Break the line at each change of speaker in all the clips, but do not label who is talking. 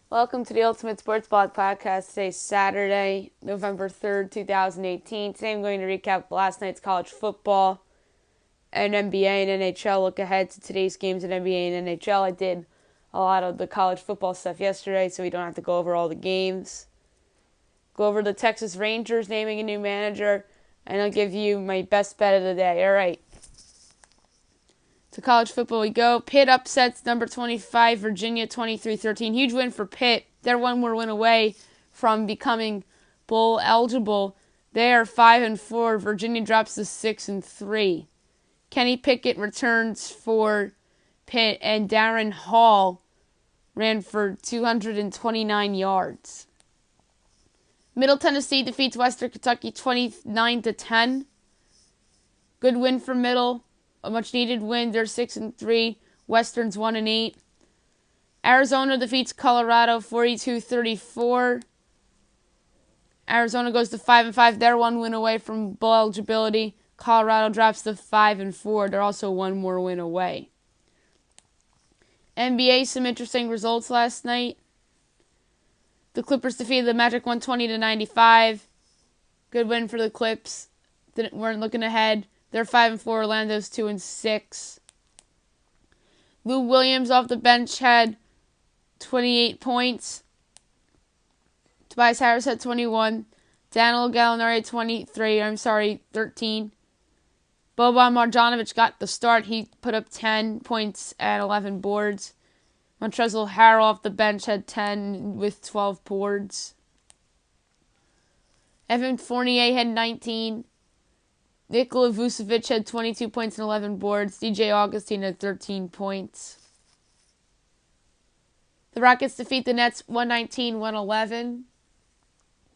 Welcome to the Ultimate Sports Blog Podcast. Today's Saturday, November 3rd, 2018. Today I'm going to recap last night's college football and NBA and NHL. Look ahead to today's games in NBA and NHL. I did a lot of the college football stuff yesterday, so we don't have to go over all the games. Go over the Texas Rangers naming a new manager, and I'll give you my best bet of the day. All right. To college football we go. Pitt upsets number 25, Virginia 23-13. Huge win for Pitt. They're one more win away from becoming bowl eligible. They are 5-4. Virginia drops to 6-3. Kenny Pickett returns for Pitt, and Darren Hall ran for 229 yards. Middle Tennessee defeats Western Kentucky 29-10. Good win for Middle. A much-needed win. They're 6-3. Western's 1-8. Arizona defeats Colorado 42-34. Arizona goes to 5-5. They're one win away from bowl eligibility. Colorado drops to 5-4. They're also one more win away. NBA, some interesting results last night. The Clippers defeated the Magic 120-95. Good win for the Clips. Weren't looking ahead. They're 5-4. Orlando's 2-6. Lou Williams off the bench had 28 points. Tobias Harris had 21. Daniel Gallinari had 13. Boban Marjanovic got the start. He put up 10 points and 11 boards. Montrezl Harrell off the bench had 10 with 12 boards. Evan Fournier had 19. Nikola Vucevic had 22 points and 11 boards. DJ Augustine had 13 points. The Rockets defeat the Nets 119-111.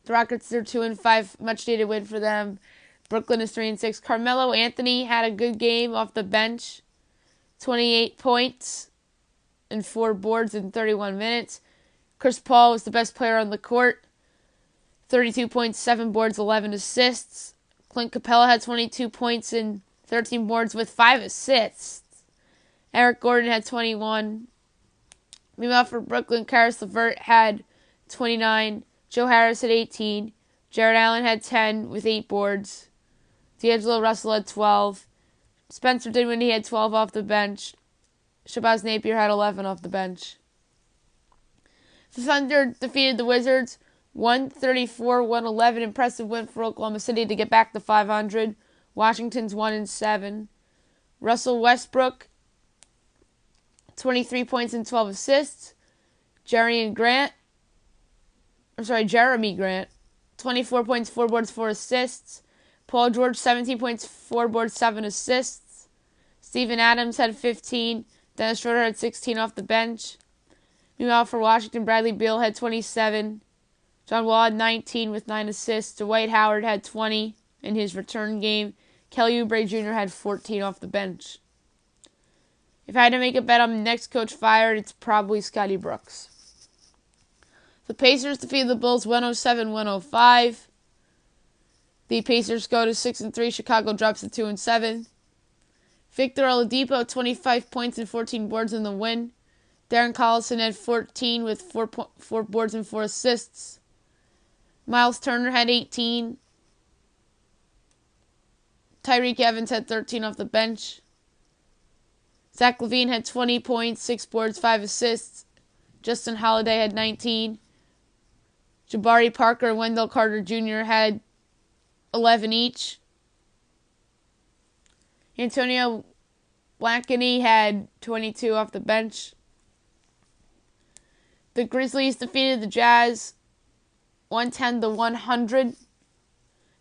The Rockets are 2-5, much needed win for them. Brooklyn is 3-6. Carmelo Anthony had a good game off the bench. 28 points and 4 boards in 31 minutes. Chris Paul was the best player on the court. 32 points, 7 boards, 11 assists. Clint Capella had 22 points and 13 boards with 5 assists. Eric Gordon had 21. Meanwhile, for Brooklyn, Karis LeVert had 29. Joe Harris had 18. Jared Allen had 10 with 8 boards. D'Angelo Russell had 12. Spencer Dinwiddie had 12 off the bench. Shabazz Napier had 11 off the bench. The Thunder defeated the Wizards 134-111. Impressive win for Oklahoma City to get back to 500. Washington's 1-7. Russell Westbrook, 23 points and 12 assists. Jeremy Grant, 24 points, 4 boards, 4 assists. Paul George, 17 points, 4 boards, 7 assists. Steven Adams had 15. Dennis Schroeder had 16 off the bench. Meanwhile, for Washington, Bradley Beal had 27. John Wall had 19 with 9 assists. Dwight Howard had 20 in his return game. Kelly Oubre Jr. had 14 off the bench. If I had to make a bet on the next coach fired, it's probably Scotty Brooks. The Pacers defeated the Bulls 107-105. The Pacers go to 6-3. Chicago drops to 2-7. Victor Oladipo, 25 points and 14 boards in the win. Darren Collison had 14 with 4 boards and 4 assists. Miles Turner had 18. Tyreek Evans had 13 off the bench. Zach LaVine had 20 points, 6 boards, 5 assists. Justin Holiday had 19. Jabari Parker and Wendell Carter Jr. had 11 each. Antonio Blankeny had 22 off the bench. The Grizzlies defeated the Jazz 110-100.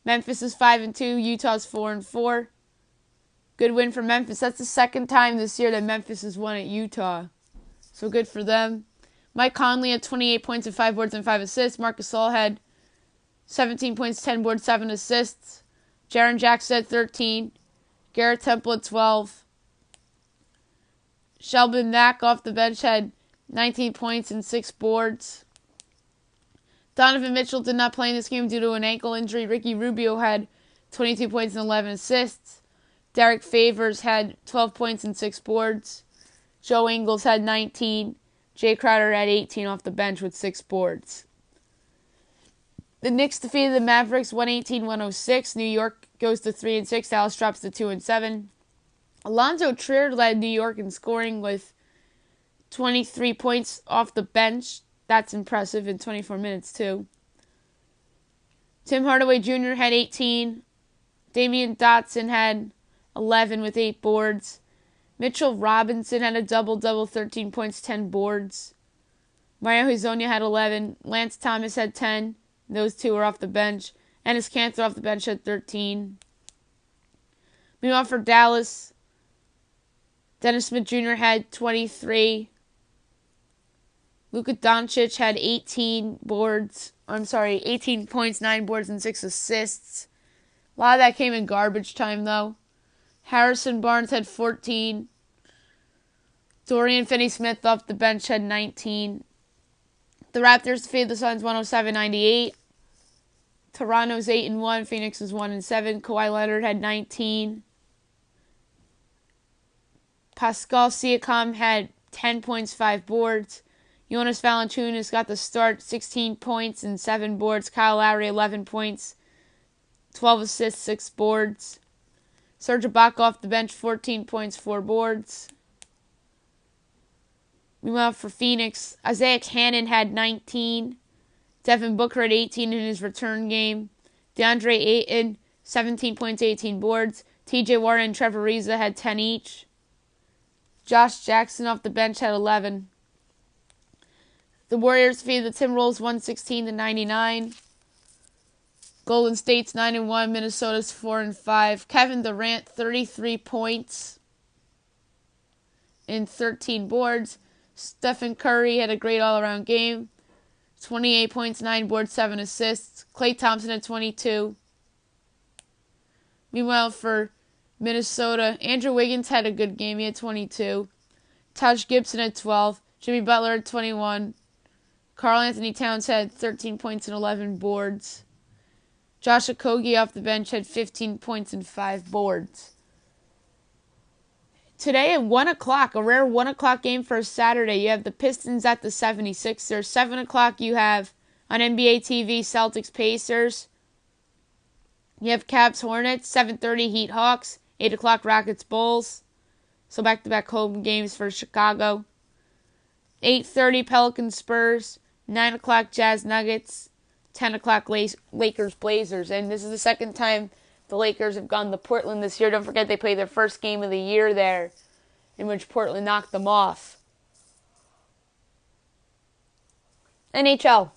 Memphis is 5-2. Utah's 4-4. Good win for Memphis. That's the second time this year that Memphis has won at Utah. So good for them. Mike Conley had 28 points and 5 boards and 5 assists. Marcus Gasol had 17 points, 10 boards, 7 assists. Jaren Jackson had 13. Garrett Temple had 12. Shelby Mack off the bench had 19 points and 6 boards. Donovan Mitchell did not play in this game due to an ankle injury. Ricky Rubio had 22 points and 11 assists. Derek Favors had 12 points and 6 boards. Joe Ingles had 19. Jay Crowder had 18 off the bench with 6 boards. The Knicks defeated the Mavericks 118-106. New York goes to 3-6. Dallas drops to 2-7. Alonzo Trier led New York in scoring with 23 points off the bench. That's impressive in 24 minutes, too. Tim Hardaway Jr. had 18. Damian Dotson had 11 with 8 boards. Mitchell Robinson had a double-double, 13 points, 10 boards. Mario Hezonja had 11. Lance Thomas had 10. Those two were off the bench. Enes Kanter off the bench had 13. Meanwhile, for Dallas, Dennis Smith Jr. had 23. Luka Doncic had 18 points, 9 boards, and 6 assists. A lot of that came in garbage time, though. Harrison Barnes had 14. Dorian Finney-Smith off the bench had 19. The Raptors defeated the Suns 107-98. Toronto's 8-1. Phoenix is 1-7. Kawhi Leonard had 19. Pascal Siakam had 10 points, 5 boards. Jonas Valanciunas got the start, 16 points and 7 boards. Kyle Lowry, 11 points, 12 assists, 6 boards. Serge Ibaka off the bench, 14 points, 4 boards. Meanwhile, for Phoenix, Isaiah Cannon had 19. Devin Booker had 18 in his return game. DeAndre Ayton, 17 points, 18 boards. TJ Warren and Trevor Ariza had 10 each. Josh Jackson off the bench had 11. The Warriors defeated the Timberwolves 116-99. Golden State's 9-1. Minnesota's 4-5. Kevin Durant, 33 points and 13 boards. Stephen Curry had a great all-around game. 28 points, 9 boards, 7 assists. Klay Thompson had 22. Meanwhile, for Minnesota, Andrew Wiggins had a good game. He had 22. Taj Gibson had 12. Jimmy Butler had 21. Karl Anthony Towns had 13 points and 11 boards. Josh Okogie off the bench had 15 points and 5 boards. Today at 1 o'clock, a rare 1 o'clock game for a Saturday, you have the Pistons at the 76ers. 7 o'clock you have on NBA TV Celtics Pacers. You have Cavs Hornets, 7:30 Heat Hawks, 8 o'clock Rockets Bulls. So back-to-back home games for Chicago. 8:30 Pelicans Spurs, 9 o'clock Jazz Nuggets, 10 o'clock Lakers Blazers. And this is the second time the Lakers have gone to Portland this year. Don't forget they played their first game of the year there, in which Portland knocked them off. NHL.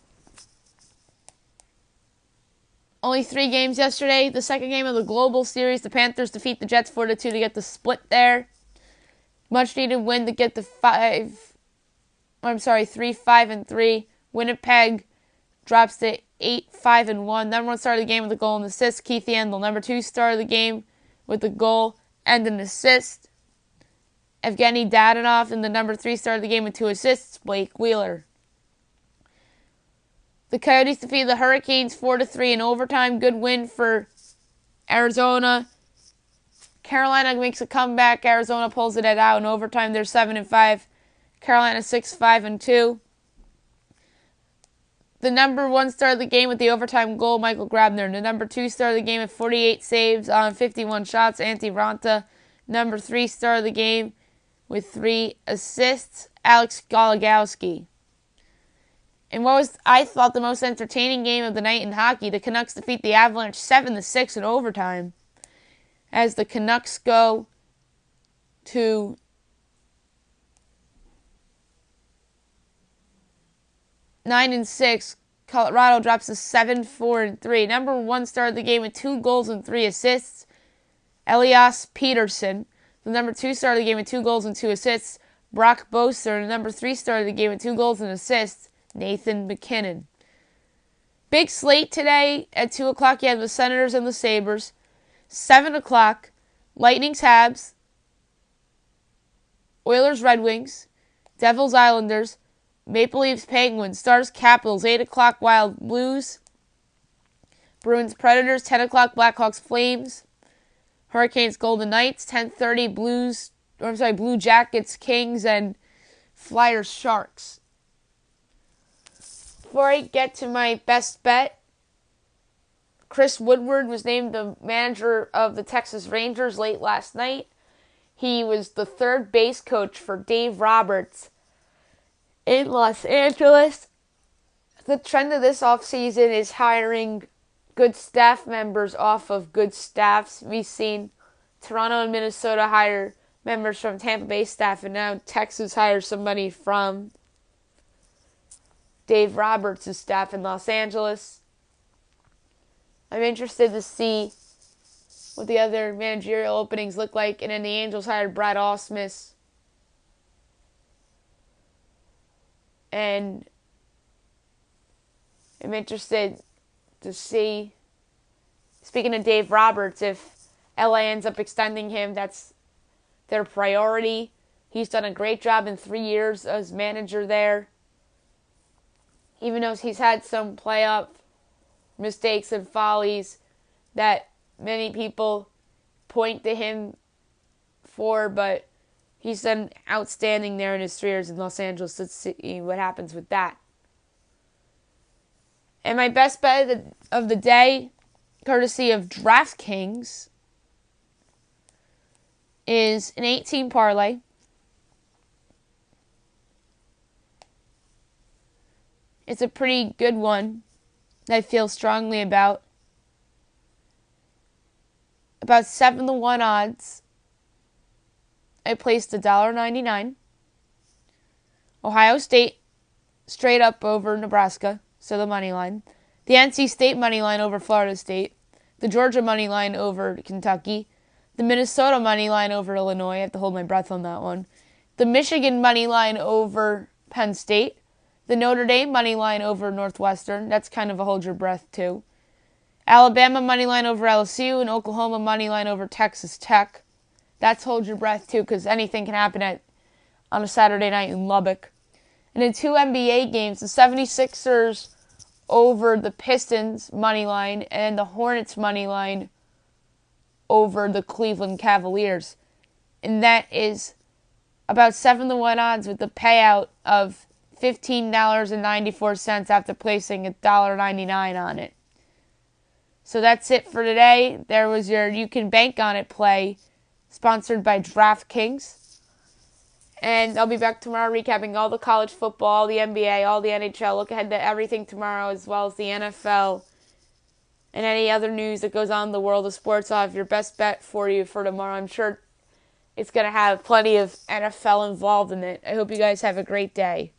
Only 3 games yesterday. The second game of the Global Series, the Panthers defeat the Jets 4-2 to get the split there. Much needed win to get the 3-5-3. Winnipeg drops to 8-5-1. Number 1 star of the game with a goal and assist, Keith Yandel. Number 2 star of the game with a goal and an assist, Evgeny Dadonov. And the number 3 star of the game with 2 assists, Blake Wheeler. The Coyotes defeated the Hurricanes 4-3 in overtime. Good win for Arizona. Carolina makes a comeback. Arizona pulls it out in overtime. They're 7-5. Carolina 6-5-2. The number 1 star of the game with the overtime goal, Michael Grabner. The number 2 star of the game with 48 saves on 51 shots, Antti Ranta. Number 3 star of the game with 3 assists, Alex Goligoski. And what was, I thought, the most entertaining game of the night in hockey, the Canucks defeat the Avalanche 7-6 in overtime, as the Canucks go to 9-6. Colorado drops to 7-4-3. Number 1 star of the game with 2 goals and 3 assists, Elias Peterson. The number 2 star of the game with 2 goals and 2 assists, Brock Boeser. And the number 3 star of the game with 2 goals and assists, Nathan McKinnon. Big slate today at 2 o'clock. You have the Senators and the Sabres. 7 o'clock, Lightning's Habs, Oilers Red Wings, Devils Islanders, Maple Leafs Penguins, Stars Capitals. 8 o'clock, Wild Blues, Bruins Predators. 10 o'clock, Blackhawks Flames, Hurricanes Golden Knights. 10:30, Blue Jackets Kings, and Flyers Sharks. Before I get to my best bet, Chris Woodward was named the manager of the Texas Rangers late last night. He was the third base coach for Dave Roberts in Los Angeles. The trend of this offseason is hiring good staff members off of good staffs. We've seen Toronto and Minnesota hire members from Tampa Bay staff, and now Texas hires somebody from Dave Roberts' staff in Los Angeles. I'm interested to see what the other managerial openings look like. And then the Angels hired Brad Ausmus. And I'm interested to see, speaking of Dave Roberts, if LA ends up extending him, that's their priority. He's done a great job in 3 years as manager there. Even though he's had some playoff mistakes and follies that many people point to him for, but he's done outstanding there in his 3 years in Los Angeles. Let's see what happens with that. And my best bet of the day, courtesy of DraftKings, is an 18 parlay. It's a pretty good one that I feel strongly about. About 7-1 odds. I placed $1.99. Ohio State straight up over Nebraska, so the money line. The NC State money line over Florida State. The Georgia money line over Kentucky. The Minnesota money line over Illinois. I have to hold my breath on that one. The Michigan money line over Penn State. The Notre Dame money line over Northwestern. That's kind of a hold your breath too. Alabama money line over LSU and Oklahoma money line over Texas Tech. That's hold your breath too, because anything can happen on a Saturday night in Lubbock. And in 2 NBA games, the 76ers over the Pistons money line and the Hornets money line over the Cleveland Cavaliers. And that is about 7-1 odds with the payout of $15.94 after placing $1.99 on it. So that's it for today. There was your You Can Bank on It play, sponsored by DraftKings. And I'll be back tomorrow recapping all the college football, all the NBA, all the NHL. Look ahead to everything tomorrow, as well as the NFL and any other news that goes on in the world of sports. I'll have your best bet for you for tomorrow. I'm sure it's going to have plenty of NFL involved in it. I hope you guys have a great day.